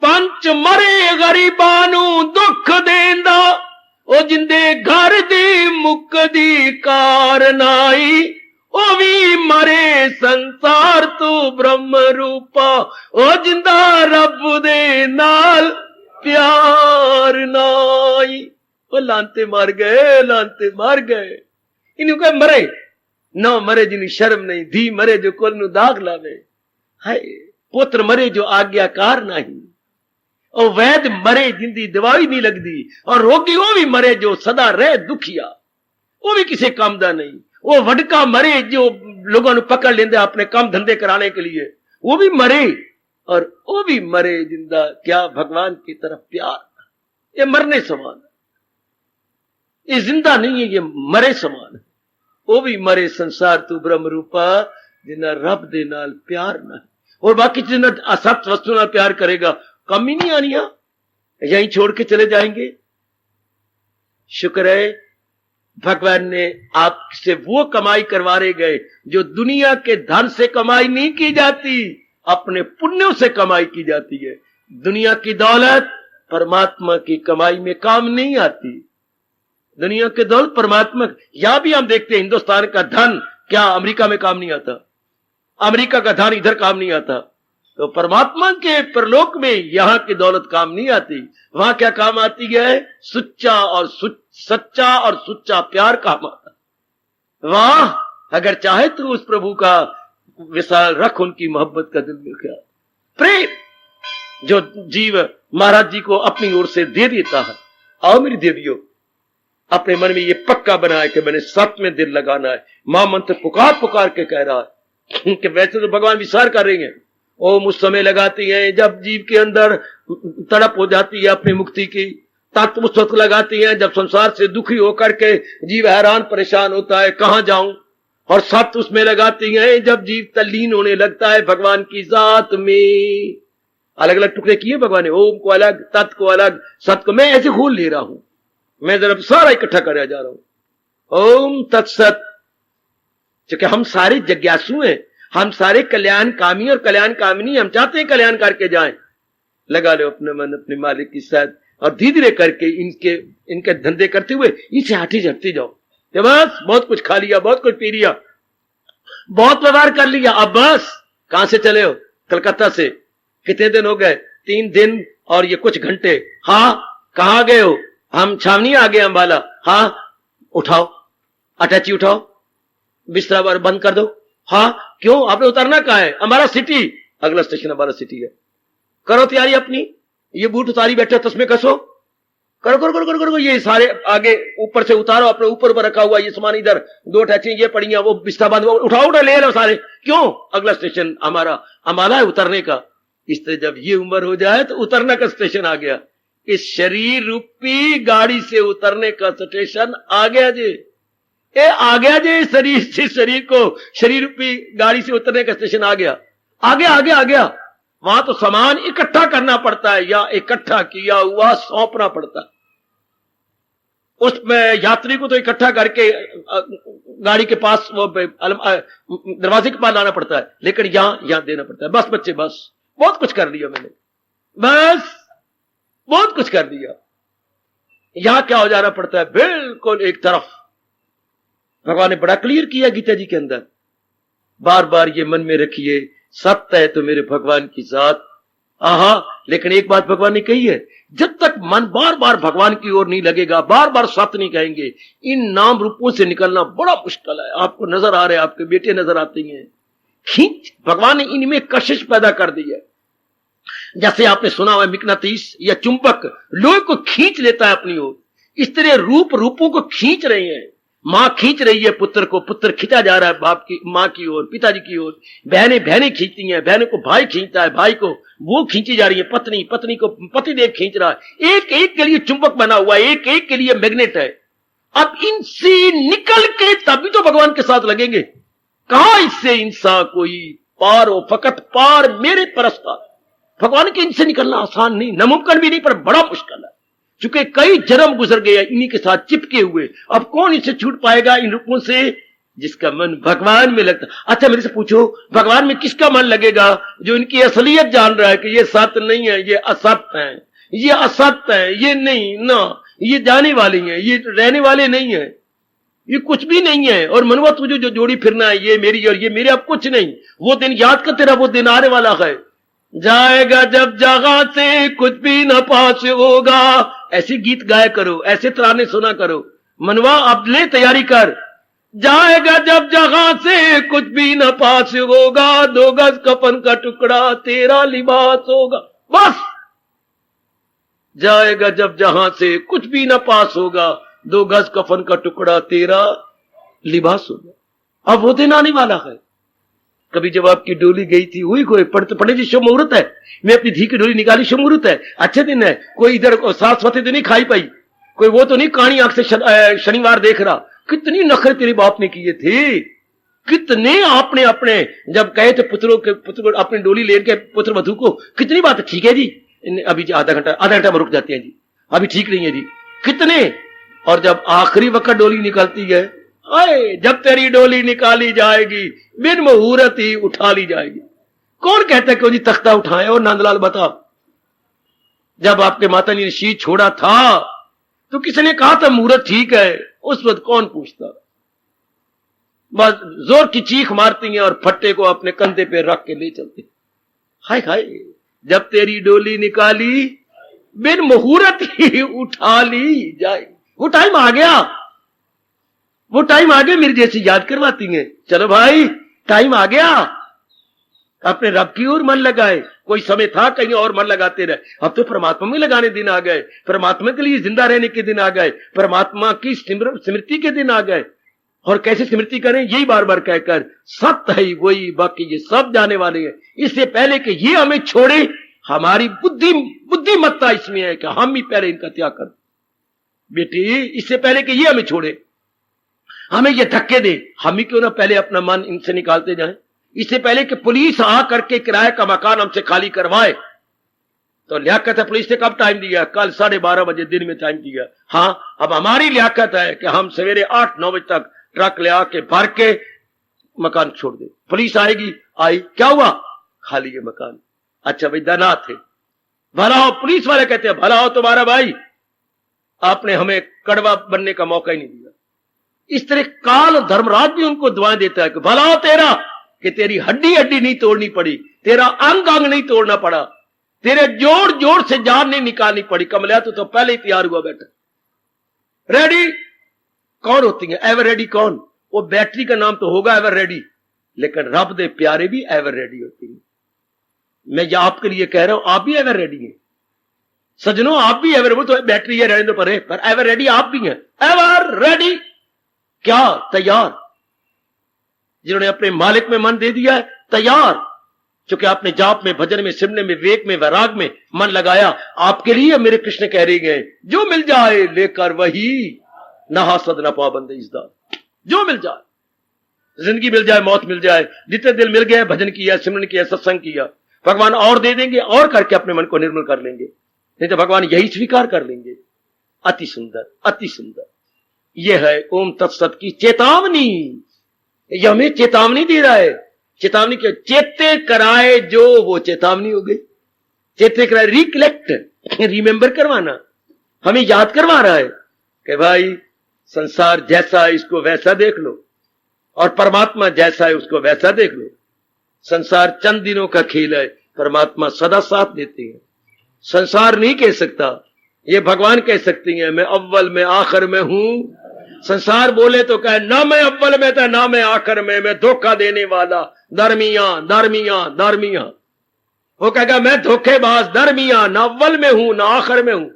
पंच मरे गरीबानू दुख देंदा, ओ जिंदे घर दी मुक्ति कार नाई। ओ भी मरे संसार तू ब्रह्म रूपा, ओ जिंदा रब दे नाल प्यार नाई। ओ लांते मार गए, लांते मार गए। इन्हों को मरे न मरे जिन्हें शर्म नहीं, धी मरे जो कुल नु दाग लावे। हाय पुत्र मरे जो आज्ञाकार नहीं, और वैद मरे जिंदी दवाई नहीं लगती, और रोगी वो भी मरे जो सदा रहे दुखिया, वो भी किसी काम दा नहीं। वो वडका मरे जो लोगों ने पकड़ लेंदे अपने काम धंधे कराने के लिए, वो भी मरे। और वो भी मरे जिंदा क्या भगवान की तरफ प्यार। ये मरने समान है, ये जिंदा नहीं है, ये मरे समान है। वो भी मरे संसार तू ब्रह्म रूपा, जिन्ना रब दे नाल प्यार ना और बाकी जिन्ना असत वस्तु नाल प्यार करेगा कम ही नहीं आनी, यहीं छोड़ के चले जाएंगे। शुक्र है भगवान ने आपसे वो कमाई करवाए गए जो दुनिया के धन से कमाई नहीं की जाती, अपने पुण्यों से कमाई की जाती है। दुनिया की दौलत परमात्मा की कमाई में काम नहीं आती। दुनिया की दौलत परमात्मा, यहां भी हम देखते हैं हिंदुस्तान का धन क्या अमेरिका में काम नहीं आता, अमेरिका का धन इधर काम नहीं आता, तो परमात्मा के परलोक में यहां की दौलत काम नहीं आती। वहां क्या काम आती है? सच्चा और सुच्चा प्यार काम आता। वहां अगर चाहे तो उस प्रभु का विशाल रख, उनकी मोहब्बत का दिल में ख्याल, प्रेम जो जीव महाराज जी को अपनी ओर से दे देता है। आओ मेरी देवियों, अपने मन में ये पक्का बनाए कि मैंने सत्य में दिल लगाना है। मां मंत्र पुकार के कह रहा है कि वैसे तो भगवान विचार कर रही हैं, ओम उस समय लगाती हैं जब जीव के अंदर तड़प हो जाती है अपनी मुक्ति की, तत्व उस वक्त लगाती हैं जब संसार से दुखी होकर के जीव हैरान परेशान होता है कहां जाऊं, और सत्य उसमें लगाती हैं जब जीव तल्लीन होने लगता है भगवान की जात में। अलग अलग टुकड़े किए भगवान ने, ओम को अलग, तत्व को अलग, सत्य को मैं ऐसे खोल ले रहा हूं, मैं जरा सारा इकट्ठा करया जा रहा हूं। ओम तत्सत, क्योंकि हम सारे जिज्ञासु हैं, हम सारे कल्याण कामी और कल्याण कामिनी, हम चाहते हैं कल्याण करके जाएं। लगा लो अपने मन अपने मालिक की साथ और धीरे धीरे करके इनके धंधे करते हुए इनसे हटती जाओ। कि बस बहुत कुछ खा लिया, बहुत कुछ पी लिया, बहुत व्यवहार कर लिया, अब बस। कहां से चले हो? कलकत्ता से। कितने दिन हो गए? 3 दिन और ये कुछ घंटे। हाँ, कहां गए हो? हम छावनी आ गए अंबाला। हाँ, उठाओ अटैची, उठाओ बिस्तरा बार बंद कर दो। हाँ, क्यों? आपने उतरना कहां है? हमारा सिटी, अगला स्टेशन हमारा सिटी है। करो तैयारी अपनी, ये बूट उतारी बैठे तस्में कसो, करो करो करो करो करो, ये सारे आगे ऊपर से उतारो, अपने ऊपर पर रखा हुआ ये सामान, इधर 2 अटैची ये पड़ी है, वो बिस्तर बंद, उठाओ ले लो सारे। क्यों? अगला स्टेशन हमारा अंबाला है उतरने का। इस तरह जब ये उम्र हो जाए तो उतरने का स्टेशन आ गया। इस शरीर रूपी गाड़ी से उतरने का स्टेशन आ गया जी, ये आ गया जी। शरीर से शरीर को, शरीर रूपी गाड़ी से उतरने का स्टेशन आ गया, आ गया। वहां तो सामान इकट्ठा करना पड़ता है या इकट्ठा किया हुआ सौंपना पड़ता है। उसमें यात्री को तो इकट्ठा करके गाड़ी के पास वो दरवाजे के पास लाना पड़ता है, लेकिन यहां देना पड़ता है। बस बच्चे, बस बहुत कुछ कर लिया मैंने, बस बहुत कुछ कर दिया। यहां क्या हो जाना पड़ता है? बिल्कुल एक तरफ। भगवान ने बड़ा क्लियर किया गीता जी के अंदर, बार बार ये मन में रखिए, सत्य है तो मेरे भगवान की जात। आहा, लेकिन एक बात भगवान ने कही है, जब तक मन बार बार भगवान की ओर नहीं लगेगा, बार बार सत्य नहीं कहेंगे, इन नाम रूपों से निकलना बड़ा मुश्किल है। आपको नजर आ रहे हैं, आपके बेटे नजर आते हैं, खींच, भगवान ने इनमें कशिश पैदा कर दी है। जैसे आपने सुना हुआ मिकनातीस या चुंबक लोहे को खींच लेता है अपनी ओर, इस तरह रूपों को खींच रहे हैं। मां खींच रही है पुत्र को, पुत्र खींचा जा रहा है बाप की, मां की ओर, पिताजी की ओर। बहनें खींचती हैं, बहनों को भाई खींचता है, भाई को वो खींची जा रही है, पत्नी को पतिदेव खींच रहा है। एक एक के लिए चुंबक बना हुआ है, एक एक के लिए मैग्नेट है। अब इनसे निकल के तभी तो भगवान के साथ लगेंगे। कहां इससे इंसान कोई पार हो, फकत पार मेरे परस्पर। भगवान के इनसे निकलना आसान नहीं, नामुमकिन भी नहीं, पर बड़ा मुश्किल है, चूंकि कई जन्म गुजर गए इन्हीं के साथ चिपके हुए। अब कौन इससे छूट पाएगा इन रूपों से? जिसका मन भगवान में लगता। अच्छा, मेरे से पूछो, भगवान में किसका मन लगेगा? जो इनकी असलियत जान रहा है कि ये सत्य नहीं है, ये असत्य है, ये असत्य है, ये नहीं ना, ये जाने वाले हैं, ये रहने वाले नहीं है, ये कुछ भी नहीं है। और मनवा तुझे जो जोड़ी फिरना है, ये मेरी और ये मेरे, अब कुछ नहीं। वो दिन याद कर, तेरा वो दिन आने वाला है। जाएगा जब जगह से कुछ भी न पास होगा। ऐसे गीत गाया करो, ऐसे तराने सुना करो। मनवा अब ले तैयारी कर। जाएगा जब जगह से कुछ भी न पास होगा, 2 गज कफन का टुकड़ा तेरा लिबास होगा। बस, जाएगा जब जहां से कुछ भी न पास होगा, 2 गज कफन का टुकड़ा तेरा लिबास होगा। अब वो दिन आने वाला है। कभी जब आपकी डोली गई थी, वही कोई पढ़े जी शुभ मुहूर्त है, मैं अपनी धी की डोली निकाली, शुभ मुहूर्त है, अच्छे दिन है। कोई इधर सासवती तो नहीं खाई पाई, कोई वो तो नहीं कानी आंख से शनिवार देख रहा। कितनी नखरे तेरे बाप ने किए थे, कितने आपने अपने जब कहे थे पुत्र अपनी डोली लेके पुत्र वधु को, कितनी बात ठीक है जी, अभी आधा घंटा में रुक जाते हैं जी, अभी ठीक नहीं है जी, कितने। और जब आखिरी वक्त डोली निकलती है, आए जब तेरी डोली निकाली जाएगी बिन मुहूर्त ही उठा ली जाएगी। कौन कहता है क्यों जी तख्ता उठाए? और नंदलाल बता, जब आपके माता जी ने शीश छोड़ा था तो किसने कहा था मुहूर्त ठीक है? उस वक्त कौन पूछता? बस जोर की चीख मारती हैं और फट्टे को अपने कंधे पे रख के ले चलते। हाय हाय, जब तेरी डोली निकाली बिन मुहूर्त ही उठा ली जाए। वो टाइम आ गया, वो टाइम आ गया, मेरी जैसी याद करवाती हैं। चलो भाई टाइम आ गया, अपने रब की ओर मन लगाए। कोई समय था कहीं और मन लगाते रहे, अब तो परमात्मा में लगाने दिन आ गए, परमात्मा के लिए जिंदा रहने के दिन आ गए, परमात्मा की स्मृति के दिन आ गए। और कैसे स्मृति करें? यही बार बार कहकर सत्य है वही, बाकी ये सब जाने वाले हैं। इससे पहले कि ये हमें छोड़े, हमारी बुद्धिमत्ता इसमें है कि हम ही पहले इनका त्याग कर बेटी। इससे पहले कि ये हमें छोड़े, हमें ये धक्के दे, हम ही क्यों ना पहले अपना मन इनसे निकालते जाएं। इससे पहले कि पुलिस आ करके किराए का मकान हमसे खाली करवाए, तो लियाकत है पुलिस ने कब टाइम दिया? कल 12:30 बजे दिन में टाइम दिया। हाँ, अब हमारी लियाकत है कि हम सवेरे 8-9 बजे तक ट्रक ले आके भर के मकान छोड़ दे। पुलिस आएगी, आई, क्या हुआ? खाली है मकान। अच्छा भाई दानाथ है, भला हो। पुलिस वाले कहते हैं भला हो तुम्हारा भाई, आपने हमें कड़वा बनने का मौका ही नहीं दिया। इस तरह काल धर्मराज भी उनको दुआएं देता है कि भला हो तेरा, कि तेरी हड्डी हड्डी नहीं तोड़नी पड़ी, तेरा अंग अंग नहीं तोड़ना पड़ा, तेरे जोड़ जोड़ से जान नहीं निकालनी पड़ी। कमलिया तो पहले ही तैयार हुआ बैठा। रेडी कौन होती है? एवर रेडी कौन? वो बैटरी का नाम तो होगा एवर रेडी, लेकिन रब दे प्यारे भी एवर रेडी होती है। मैं ये आपके लिए कह रहा हूं, आप भी एवर रेडी हैं सजनों, आप भी एवर, वो तो बैटरी है रहने दो परे, पर एवर रेडी आप भी हैं। एवर रेडी क्या? तैयार। जिन्होंने अपने मालिक में मन दे दिया है, तैयार। चूंकि आपने जाप में, भजन में, सिमरने में, विवेक में, वैराग में मन लगाया, आपके लिए मेरे कृष्ण कह रहे गए, जो मिल जाए लेकर वही, ना हासद ना पाबंद इज़्ज़त। जो मिल जाए, जिंदगी मिल जाए, मौत मिल जाए, जितने दिल मिल गए, भजन किया, सिमरन किया, सत्संग किया, भगवान और दे देंगे, और करके अपने मन को निर्मल कर लेंगे। नहीं तो भगवान यही स्वीकार कर लेंगे। अति सुंदर, अति सुंदर। यह है ओम तत्सत की चेतावनी। यह हमें चेतावनी दे रहा है। चेतावनी क्या? चेते कराए जो, वो चेतावनी हो गई। चेते कराए, रिकलेक्ट, रिमेंबर करवाना, हमें याद करवा रहा है कि भाई संसार जैसा है इसको वैसा देख लो, और परमात्मा जैसा है उसको वैसा देख लो। संसार चंद दिनों का खेल है, परमात्मा सदा साथ देते हैं। संसार नहीं कह सकता, ये भगवान कह सकती हैं, मैं अव्वल में आखिर में हूं। संसार बोले तो कहे ना मैं अव्वल में था ना मैं आखिर में, मैं धोखा देने वाला, दरमियान दरमियान दरमियान। वो कहेगा मैं धोखेबाज, दरमियान, ना अव्वल में हूं ना आखिर में हूं।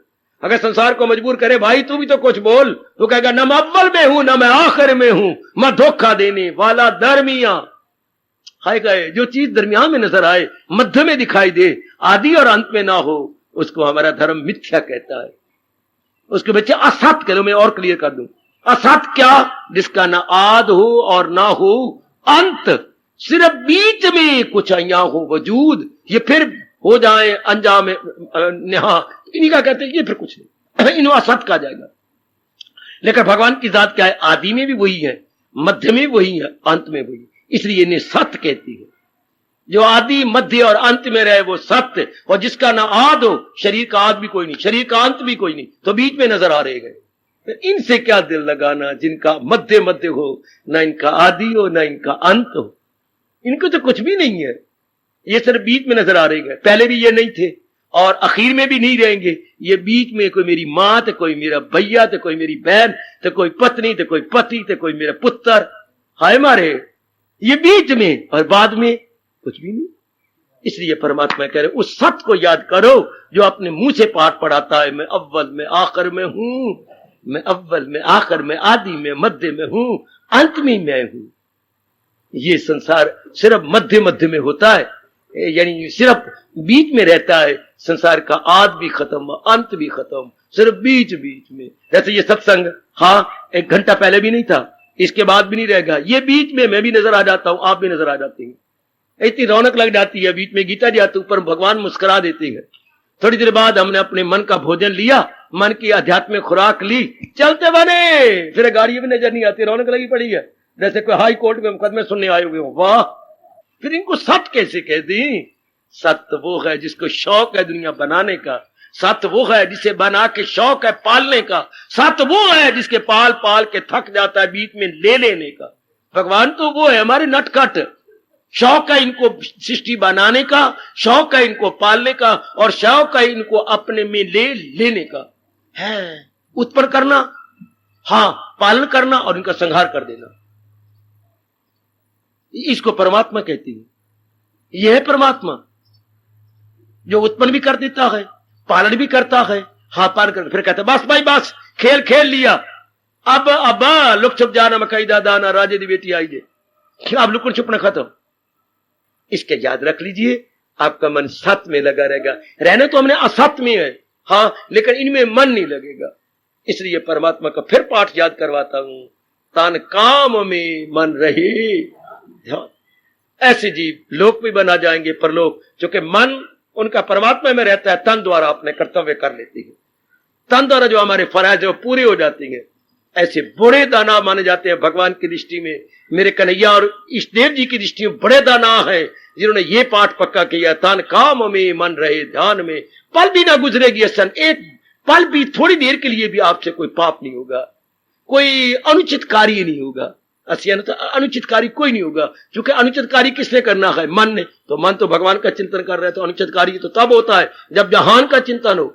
अगर संसार को मजबूर करे भाई तू भी तो कुछ बोल, तो कहेगा ना मैं अव्वल में हूं ना मैं आखिर में हूं, मैं धोखा देने वाला, दरमियान। हाय गए, जो चीज दरमियान में नजर आए, मध्य में दिखाई दे, आदि और अंत में ना हो, उसको हमारा धर्म मिथ्या कहता है। उसके बच्चे असत कह लो, मैं और क्लियर कर दूं। असत क्या? जिसका ना आद हो और ना हो अंत, सिर्फ बीच में कुछ यहाँ हो वजूद, ये फिर हो जाए अंजाम नेहा, इन्हीं का कहते हैं ये फिर कुछ नहीं, इन्हों असत कहा जाएगा। लेकिन भगवान की जात क्या है? आदि में भी वही है, मध्य में वही है, अंत में वही, इसलिए इन्हें सत्य कहती है। जो आदि मध्य और अंत में रहे वो सत्य, और जिसका ना आद हो, शरीर का आद भी कोई नहीं, शरीर का अंत भी कोई नहीं, तो बीच में नजर आ रहे गए। तो इनसे क्या दिल लगाना जिनका मध्य मध्य हो, ना इनका आदि हो ना इनका अंत हो। इनको तो कुछ भी नहीं है, ये सिर्फ बीच में नजर आ रहे गए। पहले भी ये नहीं थे और आखिर में भी नहीं रहेंगे। ये बीच में कोई मेरी माँ, तो कोई मेरा भैया, तो कोई मेरी बहन, तो कोई पत्नी, तो कोई पति, तो कोई मेरा पुत्र, हाय मारे, ये बीच में, और बाद में कुछ भी नहीं। इसलिए परमात्मा कह रहे उस सत्य को याद करो जो अपने मुंह से पाठ पढ़ाता है, मैं अव्वल में आखिर में हूं, मैं अव्वल में आखिर में, आदि में मध्य में हूं, अंत में मैं हूं। ये संसार सिर्फ मध्य मध्य में होता है, यानी सिर्फ बीच में रहता है। संसार का आद भी खत्म, अंत भी खत्म, सिर्फ बीच बीच में। जैसे ये सत्संग, हाँ 1 घंटा पहले भी नहीं था, इसके बाद भी नहीं रहेगा। ये बीच में मैं भी नजर आ जाता हूं, आप भी नजर आ जाते हैं, इतनी रौनक लग जाती है। बीच में गीता जी आती, ऊपर भगवान मुस्कुरा देते हैं। थोड़ी देर बाद हमने अपने मन का भोजन लिया, मन की आध्यात्मिक खुराक ली, चलते बने, फिर गाड़ी भी नजर नहीं आती, रौनक लगी पड़ी है, जैसे कोई हाई कोर्ट में मुकदमे सुनने आए हुए हो। वाह, फिर इनको सत्य कैसे कह दी? सत्य वो है जिसको शौक है दुनिया बनाने का, सत्य वो है जिसे बना के शौक है पालने का, सत्य वो है जिसके पाल पाल के थक जाता है बीच में ले लेने का। भगवान तो वो है हमारे नटखट, शौक है इनको सृष्टि बनाने का, शौक है इनको पालने का, और शौक है इनको अपने में ले लेने का है। उत्पन्न करना, हाँ, पालन करना और इनका संहार कर देना, इसको परमात्मा कहती है। यह है परमात्मा जो उत्पन्न भी कर देता है, पालन भी करता है, हाँ पालन कर, फिर कहता है बस भाई बस, खेल खेल लिया, अब लुक छुप जाना मकई दाना राजे दी बेटी आई जे, अब लुकन छुपना खत्म। इसके याद रख लीजिए, आपका मन सत्य में लगा रहेगा। रहना तो हमने असत्य में है, हाँ, लेकिन इनमें मन नहीं लगेगा। इसलिए परमात्मा का फिर पाठ याद करवाता हूं, तान काम में मन रहे ध्यान। ऐसे जीव लोक भी बना जाएंगे, परलोक, क्योंकि मन उनका परमात्मा में रहता है, तन द्वारा अपने कर्तव्य कर लेती है, तन द्वारा जो हमारे फराज है वो पूरे हो जाते हैं। ऐसे बड़े दाना माने जाते हैं भगवान की दृष्टि में, मेरे कन्हैया और इष्टदेव जी की दृष्टि में बड़े दाना है जिन्होंने ये पाठ पक्का किया, तन काम में मन रहे ध्यान में। पल भी ना गुजरेगी सन, एक पल भी, थोड़ी देर के लिए भी आपसे कोई पाप नहीं होगा, कोई अनुचित कार्य नहीं होगा। अनुचित कार्य कोई नहीं होगा, क्योंकि अनुचित कार्य किसने करना है? मन ने। तो मन तो भगवान का चिंतन कर रहा है, तो अनुचित कार्य तो तब होता है जब जहान का चिंतन हो,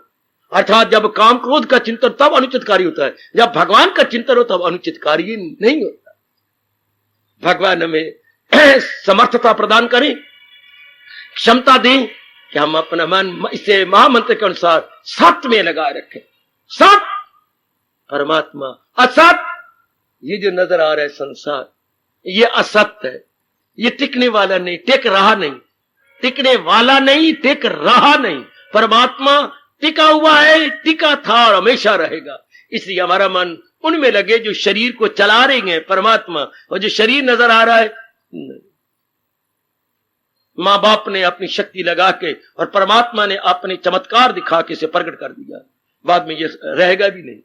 अर्थात जब काम क्रोध का चिंतन, तब अनुचित कार्य होता है। जब भगवान का चिंतन हो तब अनुचित कार्य नहीं होता। भगवान हमें समर्थता प्रदान करें, क्षमता दें कि हम अपना मन इसे महामंत्र के अनुसार सत्य में लगा रखें। सत्य परमात्मा, असत्य ये जो नजर आ रहा है संसार, ये असत्य है, ये टिकने वाला नहीं, टिक रहा नहीं, टिकने वाला नहीं, टिक रहा नहीं। परमात्मा टिका हुआ है, टिका था और हमेशा रहेगा। इसलिए हमारा मन उनमें लगे जो शरीर को चला रहे हैं परमात्मा, और जो शरीर नजर आ रहा है मां बाप ने अपनी शक्ति लगा के और परमात्मा ने अपने चमत्कार दिखा के इसे प्रकट कर दिया, बाद में ये रहेगा भी नहीं।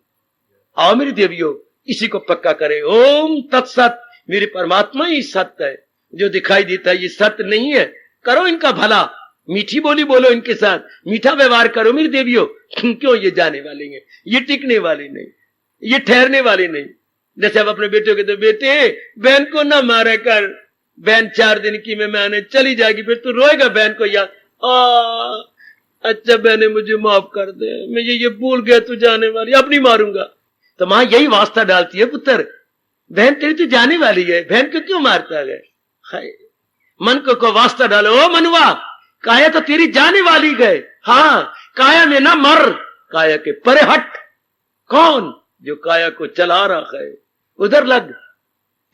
आओ मेरी देवियों, इसी को पक्का करे। ओम तत्सत, मेरे परमात्मा ही सत्य है, जो दिखाई देता है ये सत्य नहीं है। करो इनका भला, मीठी बोली बोलो इनके साथ, मीठा व्यवहार करो मेरी देवियों। क्यों? ये जाने वाले हैं, ये टिकने वाले नहीं, ये ठहरने वाले नहीं। जैसे आप अपने बेटे को, तो बेटे बहन को ना मारे कर, बहन 4 दिन की में मैंने चली जाएगी, फिर तू रोएगा बहन को याद, अच्छा बहने मुझे माफ कर दे, मैं ये भूल गया तू जाने वाली, अब नहीं मारूंगा। तो मां यही वास्ता डालती है, पुत्र बहन तेरी तो जाने वाली है, बहन को क्यों मारता है? हाय, मन को वास्ता डालो, ओ मनुआ काया तो तेरी जाने वाली गए, हाँ काया में ना मर, काया के परे हट। कौन? जो काया को चला रहा है, उधर लग।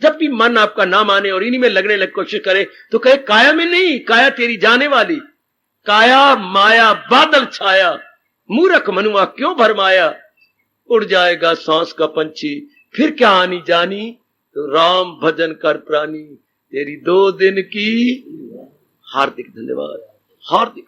जब भी मन आपका ना माने और इन्हीं में लगने लग कोशिश करे तो कहे काया में नहीं, काया तेरी जाने वाली। काया माया बादल छाया, मूर्ख मनुआ क्यों भरमाया। उड़ जाएगा सांस का पंछी, फिर क्या आनी जानी, तो राम भजन कर प्राणी, तेरी 2 दिन की। हार्दिक धन्यवाद, हार्दिक